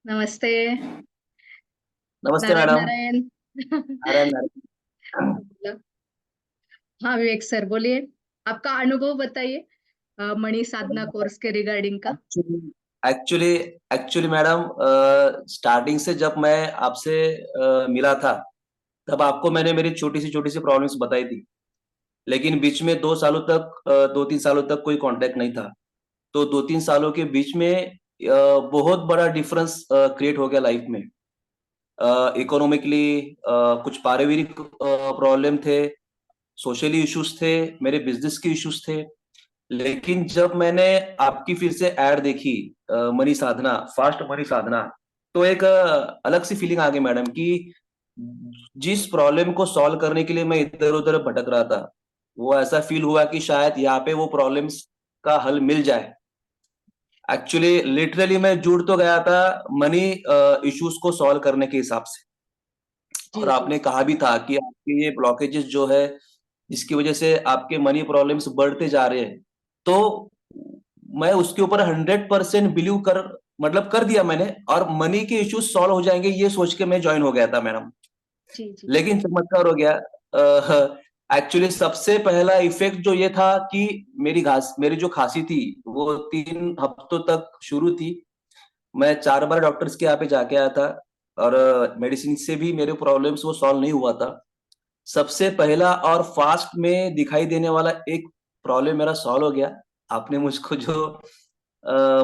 नमस्ते। नमस्ते नारायण मैडम। नारायण। नारायण नारायण। बोलो। हाँ विवेक सर बोलिए। आपका अनुभव बताइए। मणि साधना कोर्स के रिगार्डिंग का। Actually actually actually madam, starting से जब मैं आपसे मिला था, तब आपको मैंने मेरी छोटी सी प्रॉब्लम्स बताई थी। लेकिन बीच में 2 3 सालों तक कोई कांटेक्ट नहीं था। तो 2 3 सालों के बीच में बहुत बड़ा डिफरेंस क्रिएट हो गया लाइफ में। इकोनॉमिकली कुछ पारिवारिक प्रॉब्लम थे, सोशली इश्यूज थे, मेरे बिजनेस के इश्यूज थे। लेकिन जब मैंने आपकी फिर से एड देखी, मनी साधना, फास्ट मनी साधना, तो एक अलग सी फीलिंग आ गई मैडम कि जिस प्रॉब्लम को सॉल्व करने के लिए मैं इधर-उधर भटक रहा था, वो ऐसा फील हुआ कि शायद यहाँ पे वो प्रॉब्लम्स का हल मिल जाए। एक्चुअली लिटरली मैं जुड़ तो गया था मनी इश्यूज को सॉल्व करने के हिसाब से। और जी जी। आपने कहा भी था कि आपके ये ब्लॉकेजेस जो है, जिसकी वजह से आपके मनी प्रॉब्लम्स बढ़ते जा रहे हैं। तो मैं उसके ऊपर 100% बिलीव कर मतलब कर दिया मैंने, और मनी के इश्यूज सॉल्व हो जाएँगे ये सोच के मैं जॉइन हो गया था मैडम। जी जी। लेकिन चमत्कार हो गया। एक्चुअली सबसे पहला इफ़ेक्ट जो ये था कि मेरी जो खाँसी थी, वो 3 हफ्तों तक शुरू थी। मैं 4 बार डॉक्टर्स के यहाँ पे जाके आया था, और मेडिसिन से भी मेरे प्रॉब्लम्स वो सॉल्व नहीं हुआ था। सबसे पहला और फास्ट में दिखाई देने वाला एक प्रॉब्लम मेरा सॉल्व हो गया। आपने मुझको जो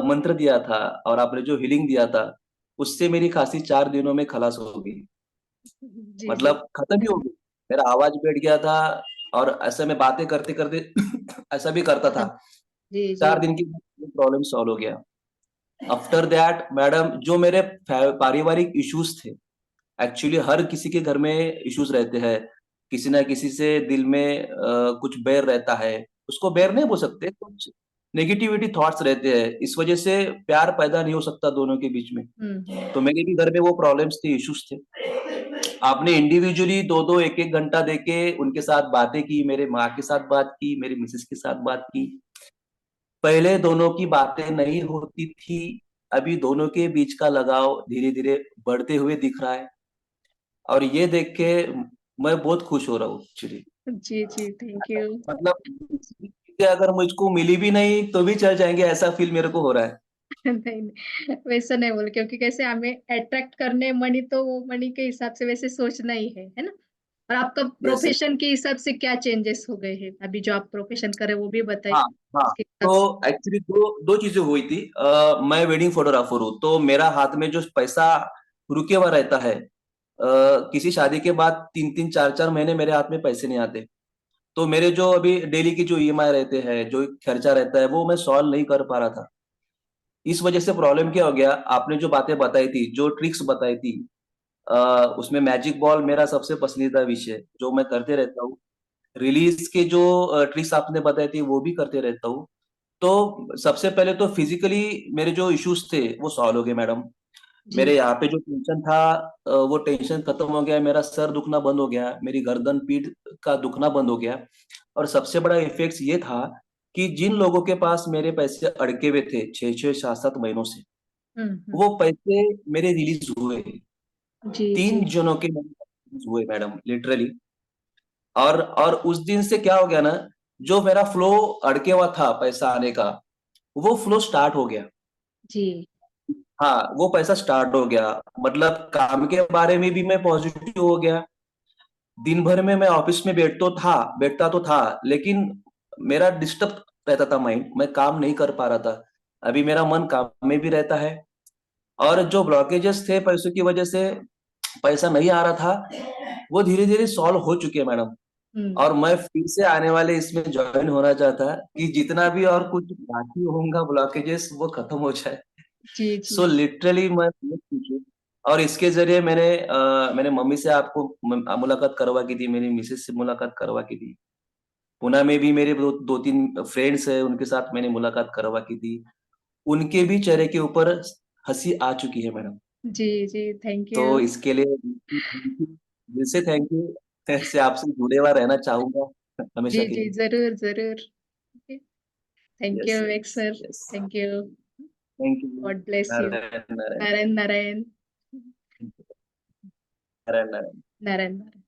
मंत्र दिया था और आपने जो हीलिंग दिया था, उससे मेरी खाँसी 4 दिनों में खलास हो गई। जी जी। मतलब खत्म ही हो गई। मेरा आवाज़ बैठ गया था, और ऐसे में बातें करते-करते ऐसा भी करता था। जी जी। 4 दिन की प्रॉब्लम सॉल्व हो गया। आफ्टर दैट मैडम, जो मेरे पारिवारिक इश्यूज़ थे, एक्चुअली हर किसी के घर में इश्यूज रहते हैं। किसी ना किसी से दिल में कुछ बैर रहता है। उसको बैर नहीं बोल सकते, कुछ नेगेटिविटी थॉट्स रहते हैं। इस वजह से प्यार पैदा नहीं हो सकता दोनों के बीच में। हम्म। तो मेरे भी घर में वो प्रॉब्लम्स थे, इश्यूज थे। आपने इंडिविजुअली 2-2 1-1 घंटा देके उनके साथ बातें की, मेरे माँ के साथ बात की, मेरी मिसेज़ के साथ बात की। पहले दोनों की बातें नहीं होती थी, अभी दोनों के बीच का लगाव धीरे-धीरे बढ़ते हुए दिख रहा है। और ये देख के मैं बहुत खुश हो रहा हूँ एक्चुअली। जी जी। Thank you. मतलब चीज़ें अगर मुझको मिली भी नहीं तो भी चल जाएँगे, ऐसा फ़ील मेरे को हो रहा है। नहीं नहीं, वैसा नहीं बोल, क्योंकि कैसे हमें अट्रैक्ट करने मनी, तो वो मनी के हिसाब से वैसे सोचना ही है ना। और आपका यस, यस। प्रोफेशन के हिसाब से क्या चेंजेस हो गए हैं, अभी जो आप प्रोफेशन कर रहे हैं वो भी बताइए हाँ, हाँ। उसके हिसाब से। तो एक्चुअली 2 चीज़ें हुई थी। मैं वेडिंग फ़ोटोग्राफ़र हूँ, तो मेरा हाथ में जो पैसा रुके हुआ रहता है, किसी शादी के बाद 3-3 4-4 महीने मेरे हाथ में पैसे नहीं आते। तो मेरे जो अभी डेली की जो ईएमआई रहते हैं, जो खर्चा रहता है, वो मैं सॉल्व नहीं कर पा रहा था। इस वजह से प्रॉब्लम क्या हो गया, आपने जो बातें बताई थी, जो ट्रिक्स बताई थी, अ, उसमें मैजिक बॉल मेरा सबसे पसंदीदा विषय, जो मैं करते रहता हूँ। रिलीज़ के जो ट्रिक्स आपने बताई थी, वो भी करते रहता हूँ। तो सबसे पहले तो फिज़िकली मेरे जो इश्यूज़ थे, वो सॉल्व हो गए मैडम। जी मेरे यहाँ पे जो टेंशन था, वो टेंशन खत्म हो गया, मेरा सर दुखना बंद हो गया, मेरी गर्दन, पीठ का दुखना बंद हो गया। और सबसे बड़ा इफ़ेक्ट्स ये था कि जिन लोगों के पास मेरे पैसे अड़के हुए थे 6-6 7-7 महीनों से, हम्म। वो पैसे मेरे रिलीज़ हुए। जी 3 जी। जनों के मेरे रिलीज़ हुए मैडम, लिटरली। और उस दिन से क्या हो गया ना, जो मेरा फ्लो अड़के हुआ था पैसा आने का, वो फ्लो स्टार्ट हो गया। जी हाँ, वो पैसा स्टार्ट हो गया। मतलब काम के बारे में भी मैं पॉज़िटिव हो गया। दिन भर में मैं ऑफ़िस में बैठता तो था, लेकिन मेरा डिस्टर्ब रहता था माइंड, मैं काम नहीं कर पा रहा था। अभी मेरा मन काम में भी रहता है, और जो ब्लॉकेजेस थे पैसों की वजह से, पैसा नहीं आ रहा था, वो धीरे-धीरे सॉल्व हो चुके हैं मैडम। हम्म। और मैं फिर से आने वाले इसमें जॉइन होना चाहता कि जितना भी और कुछ बाकी होगा ब्लॉकेजेस, वो खत्म हो जाए। जी जी। सो लिटरली मैं बहुत खुश हूँ। और इसके ज़रिए मैंने मम्मी से आपको मुलाकात करवा की थी, मेरी मिसेज़ से मुलाकात करवा की थी। पुणे में भी मेरे 2-3 फ्रेंड्स हैं, उनके साथ मैंने मुलाकात करवा की थी। उनके भी चेहरे के ऊपर हँसी आ चुकी है मैडम। जी जी। थैंक तो यू। इसके लिए दिल से थैंक यू। ऐसे आपसे जुड़े हुआ रहना चाहूँगा जी हमेशा के जी, लिए। जरूर जरूर। Thank yes, you Vivek yes, sir. Yes. Thank you. Thank you. God bless you. Narayan Narayan Narayan Narayan. Narayan Narayan. Narayan Narayan.